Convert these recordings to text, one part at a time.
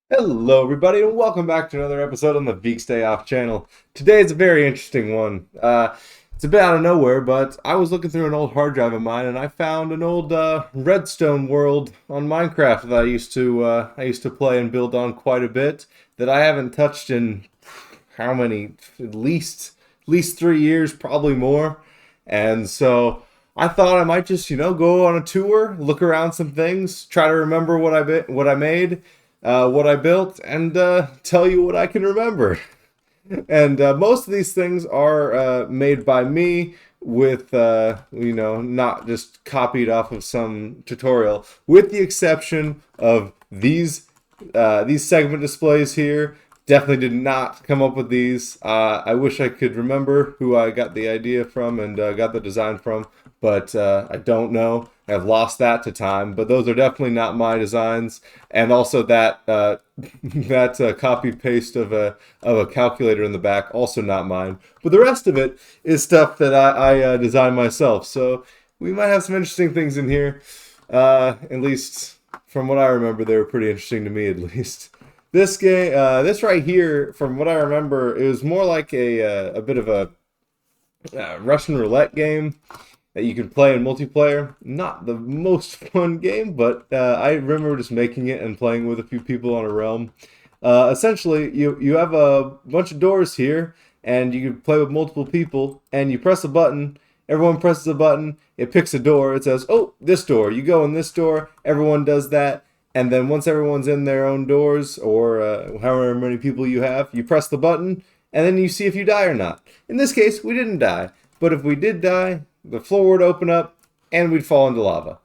Hello, everybody, and welcome back to another episode on the Veek Stay Off channel. Today is a very interesting one. It's a bit out of nowhere, but I was looking through an old hard drive of mine, and I found an old Redstone world on Minecraft that I used to play and build on quite a bit. That I haven't touched in how many? At least 3 years, probably more. And so I thought I might just go on a tour, look around some things, try to remember what I made, what I built, and tell you what I can remember. And most of these things are made by me with, not just copied off of some tutorial, with the exception of these segment displays here. Definitely did not come up with these. I wish I could remember who I got the idea from and got the design from, but I don't know. I've lost that to time. But those are definitely not my designs. And also that that copy paste of a calculator in the back, also not mine. But the rest of it is stuff that I designed myself. So we might have some interesting things in here. At least from what I remember, they were pretty interesting to me, at least. This game, this right here, from what I remember, it was more like a bit of a Russian roulette game that you can play in multiplayer. Not the most fun game, but I remember just making it and playing with a few people on a realm. Essentially, you have a bunch of doors here, and you can play with multiple people, and you press a button. Everyone presses a button. It picks a door. It says, "Oh, this door." You go in this door. Everyone does that. And then once everyone's in their own doors, or however many people you have, you press the button, and then you see if you die or not. In this case, we didn't die. But if we did die, the floor would open up, and we'd fall into lava.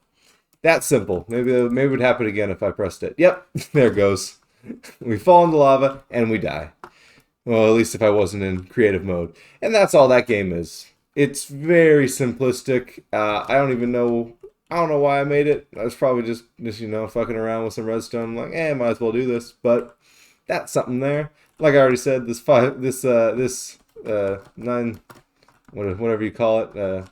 That's simple. Maybe it would happen again if I pressed it. Yep, there it goes. We fall into lava, and we die. Well, at least if I wasn't in creative mode. And that's all that game is. It's very simplistic. I don't know why I made it. I was probably just fucking around with some redstone. I'm like, might as well do this. But that's something there. Like I already said, this nine, whatever you call it,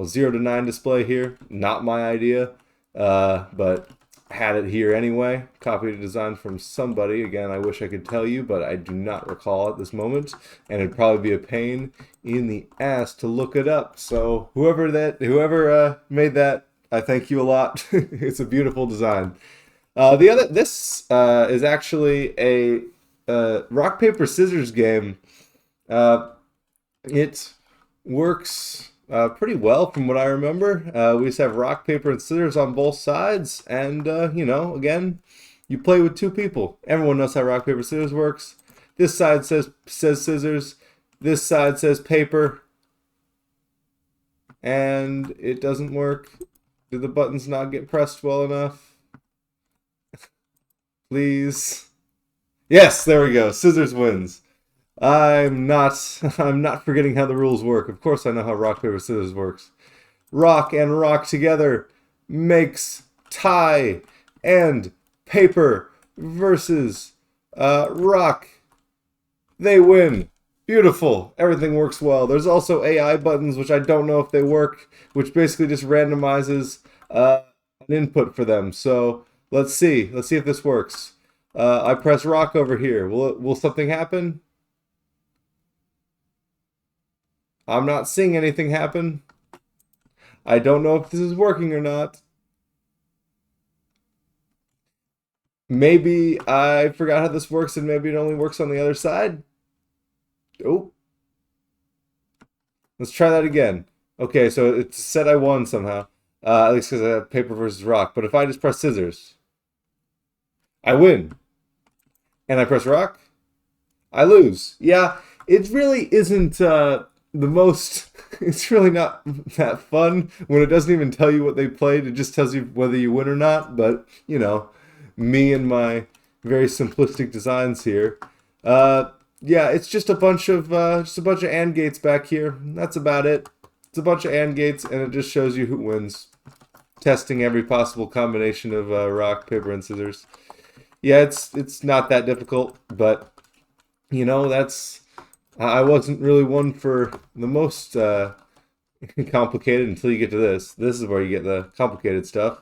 0 to 9 display here. Not my idea, but had it here anyway. Copied a design from somebody. Again, I wish I could tell you, but I do not recall at this moment, and it'd probably be a pain in the ass to look it up. So whoever made that, I thank you a lot. It's a beautiful design. This is actually a rock paper scissors game. Uh, it works pretty well from what I remember. We just have rock paper and scissors on both sides, and again, you play with two people. Everyone knows how rock paper scissors works. This side says scissors. This side says paper, and it doesn't work. Did the buttons not get pressed well enough? Please. Yes, there we go. Scissors wins. I'm not forgetting how the rules work. Of course I know how rock paper scissors works. Rock and rock together makes tie, and paper versus rock. They win. Beautiful. Everything works well. There's also AI buttons, which I don't know if they work, which basically just randomizes an input for them. So let's see. Let's see if this works. I press rock over here. Will something happen? I'm not seeing anything happen. I don't know if this is working or not. Maybe I forgot how this works and maybe it only works on the other side. Oh, let's try that again. Okay, so it said I won somehow. At least because I have paper versus rock. But if I just press scissors, I win. And I press rock, I lose. Yeah, it really isn't the most. It's really not that fun when it doesn't even tell you what they played. It just tells you whether you win or not. But me and my very simplistic designs here. Yeah, it's just a bunch of AND gates back here. That's about it. It's a bunch of AND gates, and it just shows you who wins. Testing every possible combination of rock, paper, and scissors. Yeah, it's not that difficult, but that's I wasn't really one for the most complicated until you get to this. This is where you get the complicated stuff.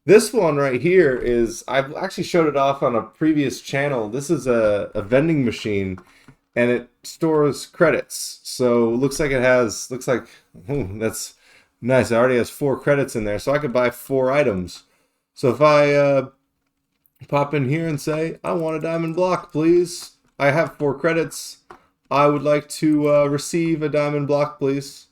This one right here is, I've actually showed it off on a previous channel. This is a vending machine and it stores credits. So looks like it has, looks like, ooh, that's nice. It already has 4 credits in there. So I could buy 4 items. So if I pop in here and say, I want a diamond block, please. I have 4 credits. I would like to receive a diamond block, please.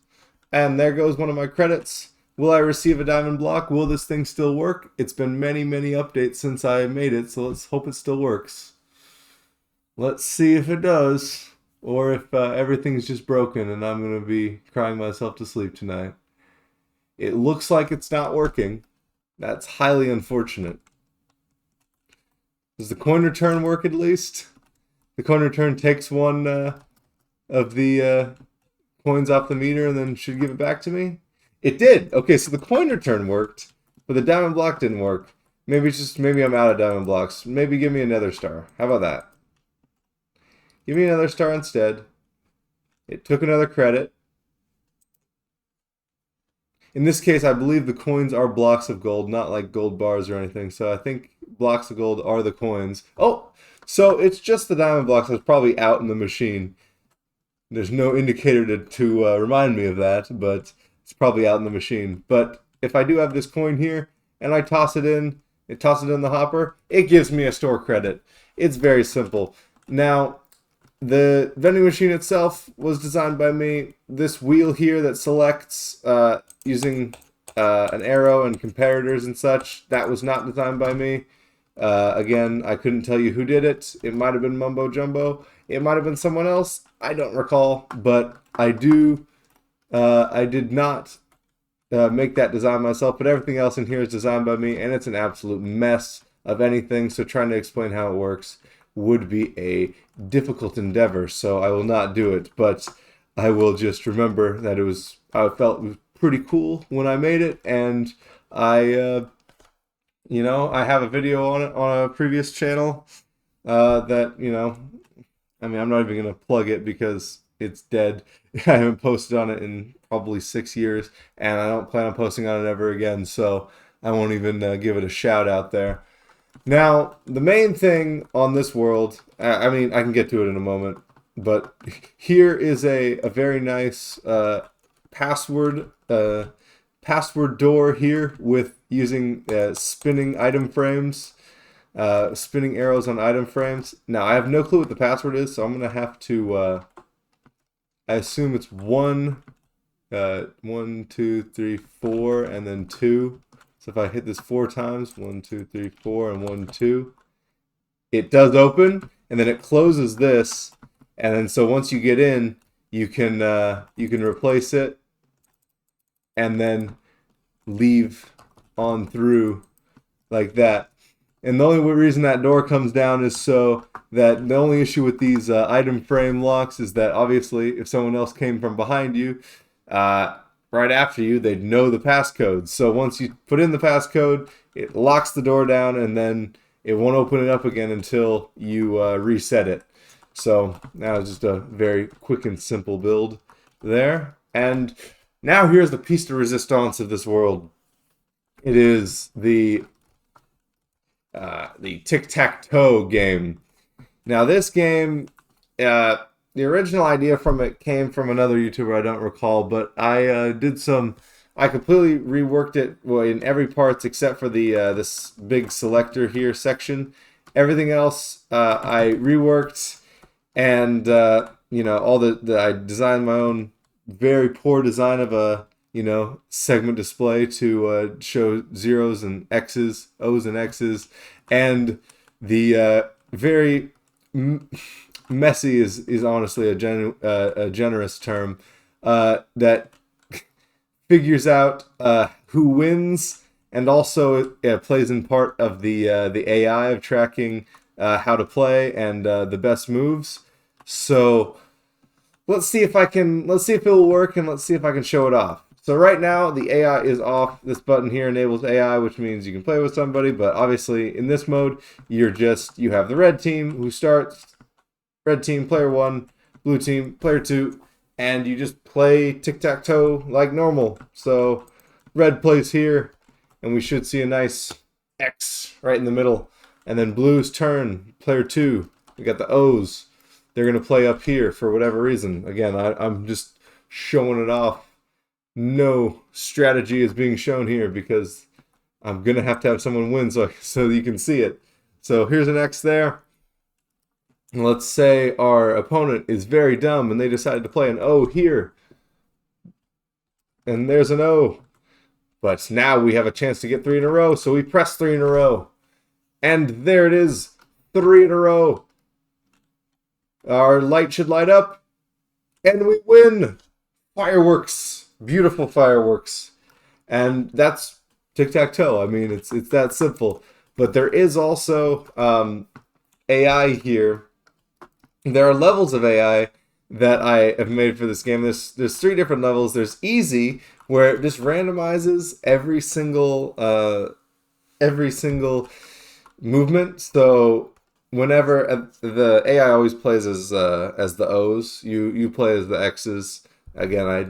And there goes one of my credits. Will I receive a diamond block? Will this thing still work? It's been many, many updates since I made it, so let's hope it still works. Let's see if it does, or if everything's just broken and I'm going to be crying myself to sleep tonight. It looks like it's not working. That's highly unfortunate. Does the coin return work at least? The coin return takes one of the coins off the meter and then should give it back to me? It did. Okay, so the coin return worked, but the diamond block didn't work. Maybe it's just, maybe I'm out of diamond blocks. Maybe give me another star. How about that? Give me another star instead. It took another credit. In this case, I believe the coins are blocks of gold, not like gold bars or anything. So I think blocks of gold are the coins. Oh, so it's just the diamond blocks that's probably out in the machine. There's no indicator to remind me of that, but it's probably out in the machine. But if I do have this coin here and I toss it in the hopper, it gives me a store credit. It's very simple. Now, the vending machine itself was designed by me. This wheel here that selects using an arrow and comparators and such, that was not designed by me. Again, I couldn't tell you who did it. It might have been Mumbo Jumbo. It might have been someone else. I don't recall, but I did not make that design myself, but everything else in here is designed by me, and it's an absolute mess of anything, so trying to explain how it works would be a difficult endeavor, so I will not do it, but I will just remember that I felt it was pretty cool when I made it, and I have a video on it on a previous channel that, I mean, I'm not even going to plug it because it's dead. I haven't posted on it in probably 6 years, and I don't plan on posting on it ever again, so I won't even give it a shout out there. Now, the main thing on this world, I mean, I can get to it in a moment, but here is a very nice password door here with using spinning item frames. Spinning arrows on item frames. Now, I have no clue what the password is, so I'm going to have to, I assume it's 1, 2, 3, 4, and then 2. So if I hit this 4 times, 1, 2, 3, 4, and 1, 2, it does open, and then it closes this, and then so once you get in, you can replace it, and then leave on through like that. And the only reason that door comes down is so that the only issue with these item frame locks is that obviously if someone else came from behind you, right after you, they'd know the passcode. So once you put in the passcode, it locks the door down and then it won't open it up again until you reset it. So that was just a very quick and simple build there. And now here's the piece de resistance of this world. It is the tic-tac-toe game. Now this game, the original idea from it came from another YouTuber I don't recall, but I completely reworked it in every parts except for the this big selector here section. Everything else I reworked, and I designed my own very poor design of a segment display to show zeros and X's, O's and X's, and the very messy is honestly a generous term that figures out who wins, and also it plays in part of the AI of tracking how to play and the best moves. So let's see if it will work, and let's see if I can show it off. So right now, the AI is off. This button here enables AI, which means you can play with somebody, but obviously in this mode, you have the red team who starts, red team, player 1, blue team, player 2, and you just play tic-tac-toe like normal. So red plays here, and we should see a nice X right in the middle. And then blue's turn, player 2. We got the O's. They're going to play up here for whatever reason. Again, I'm just showing it off. No strategy is being shown here because I'm going to have someone win so you can see it. So here's an X there. Let's say our opponent is very dumb and they decided to play an O here. And there's an O. But now we have a chance to get 3 in a row, so we press 3 in a row. And there it is, 3 in a row. Our light should light up, and we win. Fireworks, beautiful fireworks. And that's tic-tac-toe. I mean, it's that simple. But there is also AI here. There are levels of AI that I have made for this game. There's 3 different levels. There's easy, where it just randomizes every single movement. So whenever the AI always plays as the O's, you play as the X's. Again, I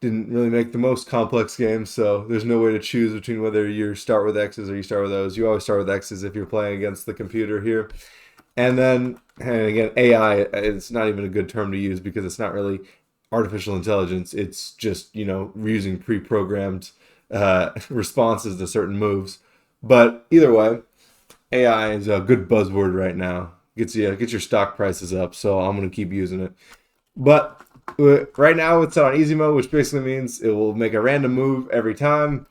didn't really make the most complex game, so there's no way to choose between whether you start with X's or you start with O's. You always start with X's if you're playing against the computer here. And again, AI, it's not even a good term to use because it's not really artificial intelligence. It's just, using pre-programmed responses to certain moves. But either way, AI is a good buzzword right now. Gets your stock prices up, so I'm going to keep using it. But right now it's on easy mode, which basically means it will make a random move every time.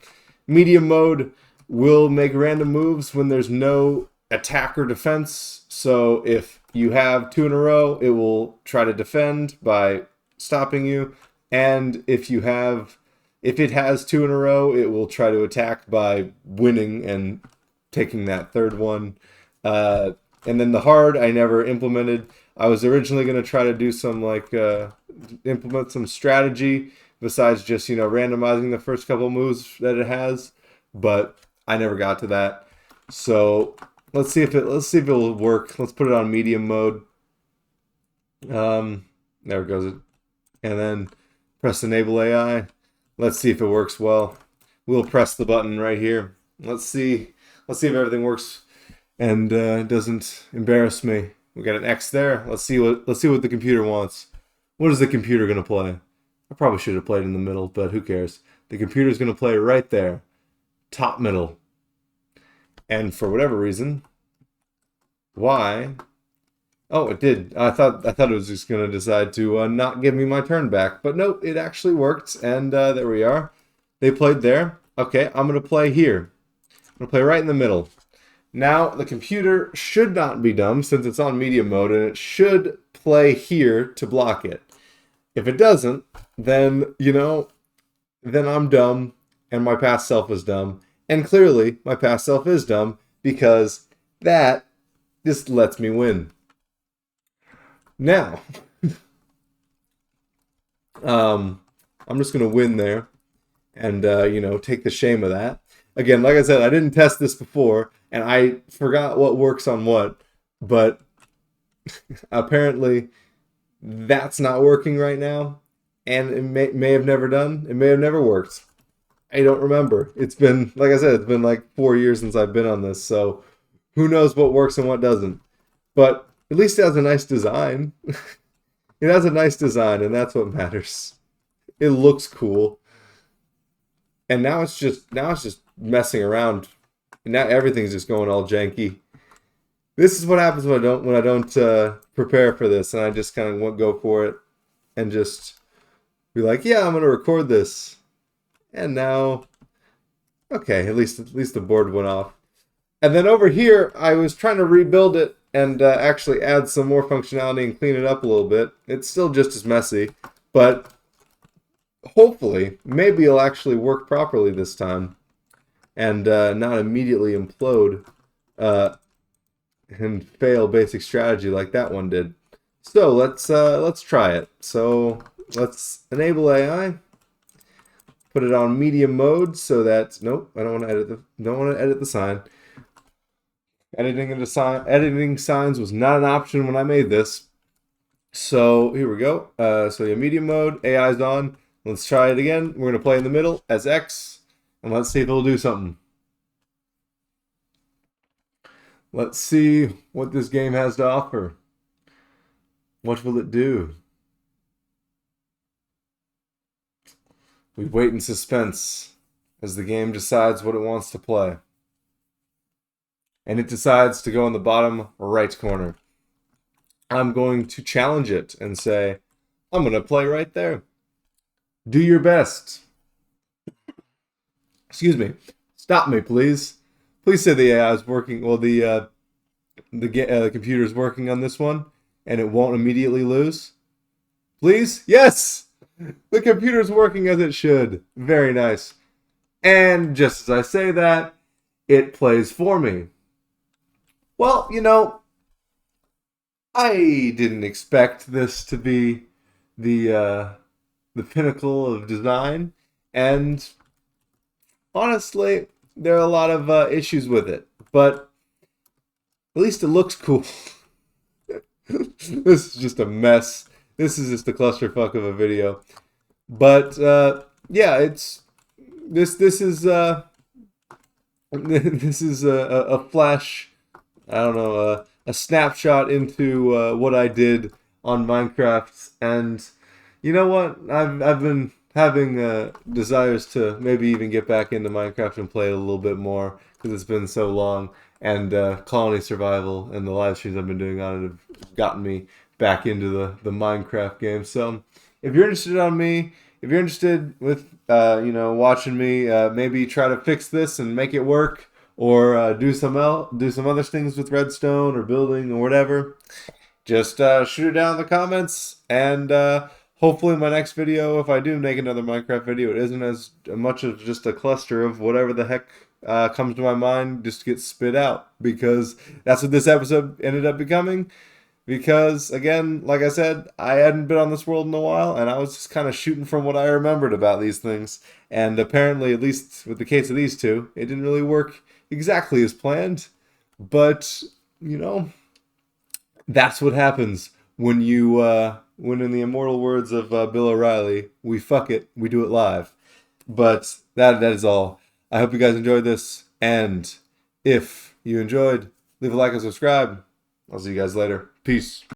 Medium mode will make random moves when there's no attack or defense. So if you have 2 in a row, it will try to defend by stopping you. And if it has 2 in a row, it will try to attack by winning and taking that 3rd one. And then the hard, I never implemented. I was originally going to try to do some implement some strategy besides just randomizing the first couple moves that it has, but I never got to that. So let's see if it will work. Let's put it on medium mode. There it goes. And then press enable AI. Let's see if it works well. We'll press the button right here. Let's see if everything works and doesn't embarrass me. We got an X there. Let's see what the computer wants. What is the computer going to play? I probably should have played in the middle, but who cares? The computer's going to play right there. Top middle. And for whatever reason, why? Oh, it did. I thought it was just going to decide to not give me my turn back. But nope, it actually worked. And there we are. They played there. Okay, I'm going to play here. I'm going to play right in the middle. Now, the computer should not be dumb since it's on medium mode, and it should play here to block it. If it doesn't, then, then I'm dumb, and my past self is dumb. And clearly, my past self is dumb, because that just lets me win. Now, I'm just going to win there, and, take the shame of that. Again, like I said, I didn't test this before, and I forgot what works on what, but apparently that's not working right now, and it may have never done. It may have never worked. I don't remember. It's been, like I said, it's been like 4 years since I've been on this, so who knows what works and what doesn't. But at least it has a nice design. It has a nice design, and that's what matters. It looks cool. And now it's just messing around. Now everything's just going all janky. This is what happens when I don't prepare for this, and I just kind of go for it and just be like, yeah, I'm gonna record this. And now, okay, at least the board went off. And then over here, I was trying to rebuild it and actually add some more functionality and clean it up a little bit. It's still just as messy, but hopefully, maybe it'll actually work properly this time and not immediately implode and fail basic strategy like that one did. So let's try it. So let's enable AI. Put it on medium mode so that nope, I don't want to edit the sign. Editing signs was not an option when I made this. So here we go. So yeah, medium mode, AI's on. Let's try it again. We're gonna play in the middle as X, and let's see if it'll do something. Let's see what this game has to offer. What will it do? We wait in suspense as the game decides what it wants to play. And it decides to go in the bottom right corner. I'm going to challenge it and say, I'm going to play right there. Do your best. Excuse me. Stop me, please. Please say the AI is working. Well, the computer is working on this one, and it won't immediately lose. Please, yes. The computer's working as it should. Very nice. And just as I say that, it plays for me. Well, I didn't expect this to be the uh, the pinnacle of design, and honestly, there are a lot of issues with it. But at least it looks cool. This is just a mess. This is just a clusterfuck of a video. But yeah, it's this is this is a flash. I don't know, a snapshot into what I did on Minecraft, and you know what? I've been having desires to maybe even get back into Minecraft and play it a little bit more because it's been so long. And Colony Survival and the live streams I've been doing on it have gotten me back into the Minecraft game. So if you're interested on me, if you're interested with watching me maybe try to fix this and make it work, or do some other things with Redstone or building or whatever, just shoot it down in the comments, and hopefully my next video, if I do make another Minecraft video, it isn't as much of just a cluster of whatever the heck comes to my mind just gets spit out, because that's what this episode ended up becoming. Because again, like I said, I hadn't been on this world in a while, and I was just kind of shooting from what I remembered about these things. And apparently, at least with the case of these two, it didn't really work exactly as planned. But you know, that's what happens when when, in the immortal words of Bill O'Reilly, we fuck it, we do it live. But that is all. I hope you guys enjoyed this, and if you enjoyed, leave a like and subscribe. I'll see you guys later. Peace.